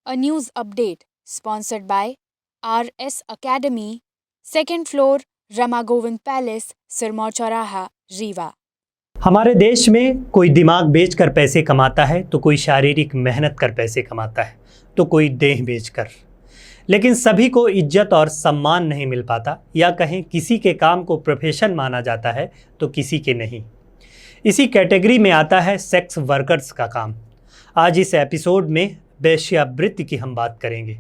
A news update sponsored by RS Academy, second floor, Rama Govind Palace, Sirmaur Chauraha, Rewa. हमारे देश में कोई दिमाग बेचकर पैसे कमाता है तो कोई शारीरिक मेहनत कर पैसे कमाता है तो कोई देह बेचकर। लेकिन सभी को इज्जत और सम्मान नहीं मिल पाता, या कहें किसी के काम को प्रोफेशन माना जाता है तो किसी के नहीं। इसी कैटेगरी में आता है सेक्स वर्कर्स का काम। आज इस एपिसोड में वेश्यावृत्ति की हम बात करेंगे,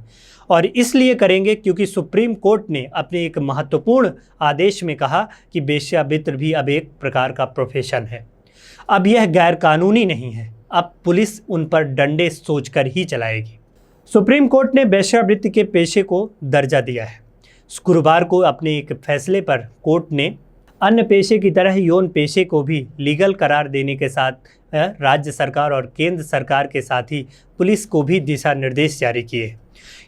और इसलिए करेंगे क्योंकि सुप्रीम कोर्ट ने अपने एक महत्वपूर्ण आदेश में कहा कि वेश्यावृत्ति भी अब एक प्रकार का प्रोफेशन है। अब यह गैर कानूनी नहीं है, अब पुलिस उन पर डंडे सोचकर ही चलाएगी। सुप्रीम कोर्ट ने वेश्यावृत्ति के पेशे को दर्जा दिया है। शुक्रवार को अपने एक फैसले पर कोर्ट ने अन्य पेशे की तरह यौन पेशे को भी लीगल करार देने के साथ राज्य सरकार और केंद्र सरकार के साथ ही पुलिस को भी दिशा निर्देश जारी किए।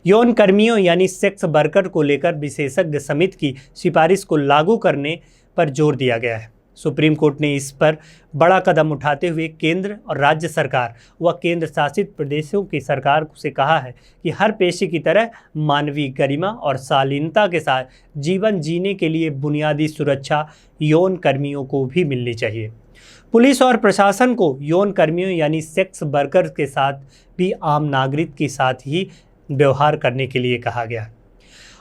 यौन कर्मियों यानी सेक्स वर्कर को लेकर विशेषज्ञ समिति की सिफारिश को लागू करने पर जोर दिया गया है। सुप्रीम कोर्ट ने इस पर बड़ा कदम उठाते हुए केंद्र और राज्य सरकार व केंद्र शासित प्रदेशों की सरकार से कहा है कि हर पेशे की तरह मानवीय गरिमा और शालीनता के साथ जीवन जीने के लिए बुनियादी सुरक्षा यौन कर्मियों को भी मिलनी चाहिए। पुलिस और प्रशासन को यौन कर्मियों यानी सेक्स वर्कर के साथ भी आम नागरिक के साथ ही व्यवहार करने के लिए कहा गया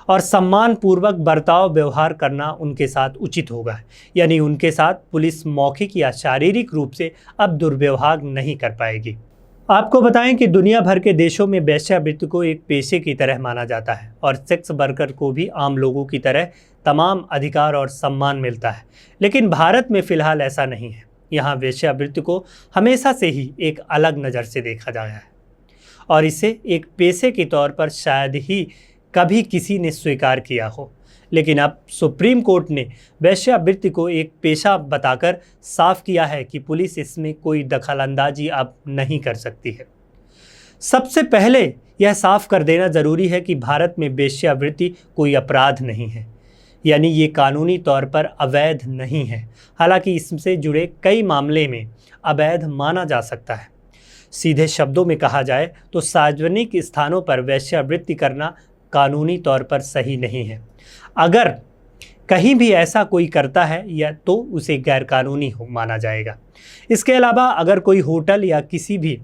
और सम्मानपूर्वक बर्ताव व्यवहार करना उनके साथ उचित होगा, यानी उनके साथ पुलिस मौखिक या शारीरिक रूप से अब दुर्व्यवहार नहीं कर पाएगी। आपको बताएं कि दुनिया भर के देशों में वेश्यावृत्ति को एक पेशे की तरह माना जाता है और सेक्स वर्कर को भी आम लोगों की तरह तमाम अधिकार और सम्मान मिलता है। लेकिन भारत में फ़िलहाल ऐसा नहीं है। यहाँ वेश्यावृत्ति को हमेशा से ही एक अलग नज़र से देखा गया है और इसे एक पेशे के तौर पर शायद ही कभी किसी ने स्वीकार किया हो। लेकिन अब सुप्रीम कोर्ट ने वेश्यावृत्ति को एक पेशा बताकर साफ किया है कि पुलिस इसमें कोई दखलंदाजी अब नहीं कर सकती है। सबसे पहले यह साफ कर देना ज़रूरी है कि भारत में वेश्यावृत्ति कोई अपराध नहीं है, यानी ये कानूनी तौर पर अवैध नहीं है। हालांकि इससे जुड़े कई मामले में अवैध माना जा सकता है। सीधे शब्दों में कहा जाए तो सार्वजनिक स्थानों पर वेश्यावृत्ति करना कानूनी तौर पर सही नहीं है। अगर कहीं भी ऐसा कोई करता है या तो उसे गैरकानूनी माना जाएगा। इसके अलावा अगर कोई होटल या किसी भी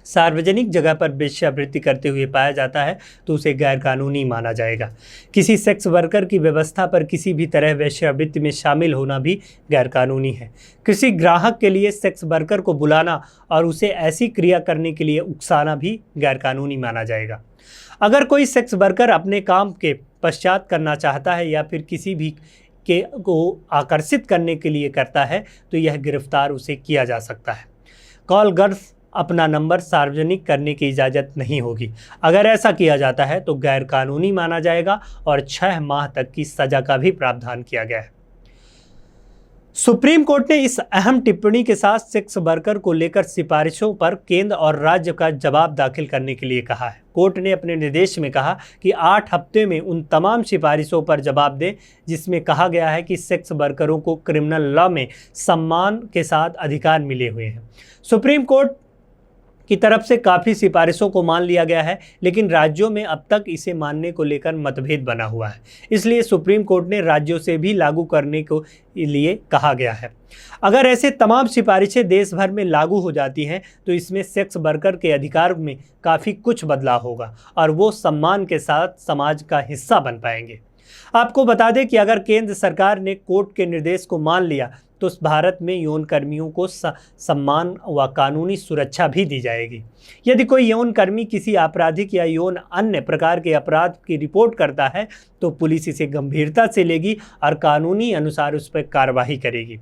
सार्वजनिक जगह पर वेश्यावृत्ति करते हुए पाया जाता है तो उसे गैरकानूनी माना जाएगा। किसी सेक्स वर्कर की व्यवस्था पर किसी भी तरह वेश्यावृत्ति में शामिल होना भी गैरकानूनी है। किसी ग्राहक के लिए सेक्स वर्कर को बुलाना और उसे ऐसी क्रिया करने के लिए उकसाना भी गैरकानूनी माना जाएगा। अगर कोई सेक्स वर्कर अपने काम के पश्चात करना चाहता है या फिर किसी भी को आकर्षित करने के लिए करता है तो यह गिरफ्तार उसे किया जा सकता है। कॉल गर्ल अपना नंबर सार्वजनिक करने की इजाज़त नहीं होगी। अगर ऐसा किया जाता है तो गैरकानूनी माना जाएगा और 6 माह तक की सज़ा का भी प्रावधान किया गया है। सुप्रीम कोर्ट ने इस अहम टिप्पणी के साथ सेक्स वर्कर को लेकर सिफारिशों पर केंद्र और राज्य का जवाब दाखिल करने के लिए कहा है। कोर्ट ने अपने निर्देश में कहा कि 8 हफ्ते में उन तमाम सिफारिशों पर जवाब दें जिसमें कहा गया है कि सेक्स वर्करों को क्रिमिनल लॉ में सम्मान के साथ अधिकार मिले हुए हैं। सुप्रीम कोर्ट की तरफ से काफ़ी सिफारिशों को मान लिया गया है, लेकिन राज्यों में अब तक इसे मानने को लेकर मतभेद बना हुआ है। इसलिए सुप्रीम कोर्ट ने राज्यों से भी लागू करने को लिए कहा गया है। अगर ऐसे तमाम सिफारिशें देश भर में लागू हो जाती हैं तो इसमें सेक्स वर्कर के अधिकार में काफ़ी कुछ बदलाव होगा और वो सम्मान के साथ समाज का हिस्सा बन पाएंगे। आपको बता दें कि अगर केंद्र सरकार ने कोर्ट के निर्देश को मान लिया तो भारत में यौन कर्मियों को सम्मान व कानूनी सुरक्षा भी दी जाएगी। यदि कोई यौन कर्मी किसी आपराधिक या यौन अन्य प्रकार के अपराध की रिपोर्ट करता है तो पुलिस इसे गंभीरता से लेगी और कानूनी अनुसार उस पर कार्रवाई करेगी।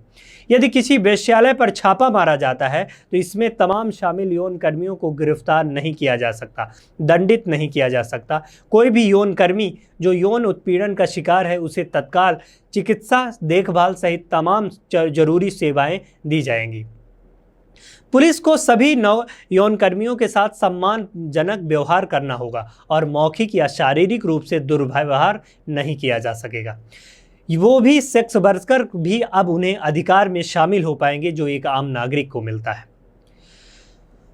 यदि किसी वेश्यालय पर छापा मारा जाता है तो इसमें तमाम शामिल यौन कर्मियों को गिरफ्तार नहीं किया जा सकता, दंडित नहीं किया जा सकता। कोई भी यौन कर्मी जो यौन उत्पीड़न का शिकार है उसे तत्काल चिकित्सा देखभाल सहित तमाम जरूरी सेवाएं दी जाएंगी। पुलिस को सभी नव यौन कर्मियों के साथ सम्मानजनक व्यवहार करना होगा और मौखिक या शारीरिक रूप से दुर्व्यवहार नहीं किया जा सकेगा। वो भी सेक्स वर्कर भी अब उन्हें अधिकार में शामिल हो पाएंगे जो एक आम नागरिक को मिलता है।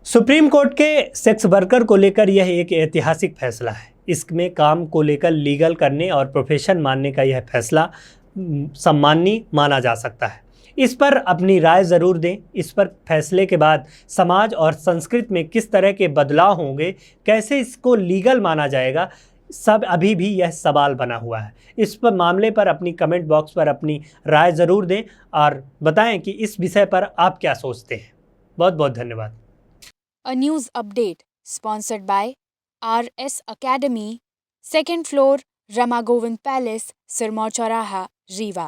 सुप्रीम कोर्ट के सेक्स वर्कर को लेकर यह एक ऐतिहासिक फैसला है। इसमें काम को लेकर लीगल करने और प्रोफेशन मानने का यह फैसला सम्माननीय माना जा सकता है। इस पर अपनी राय ज़रूर दें। इस पर फैसले के बाद समाज और संस्कृति में किस तरह के बदलाव होंगे, कैसे इसको लीगल माना जाएगा, सब अभी भी यह सवाल बना हुआ है। इस पर मामले पर अपनी कमेंट बॉक्स पर अपनी राय ज़रूर दें और बताएं कि इस विषय पर आप क्या सोचते हैं। बहुत बहुत धन्यवाद। A news update sponsored by RS Academy, second floor, Rama Govind Palace, Sirmaur Chauraha, Rewa.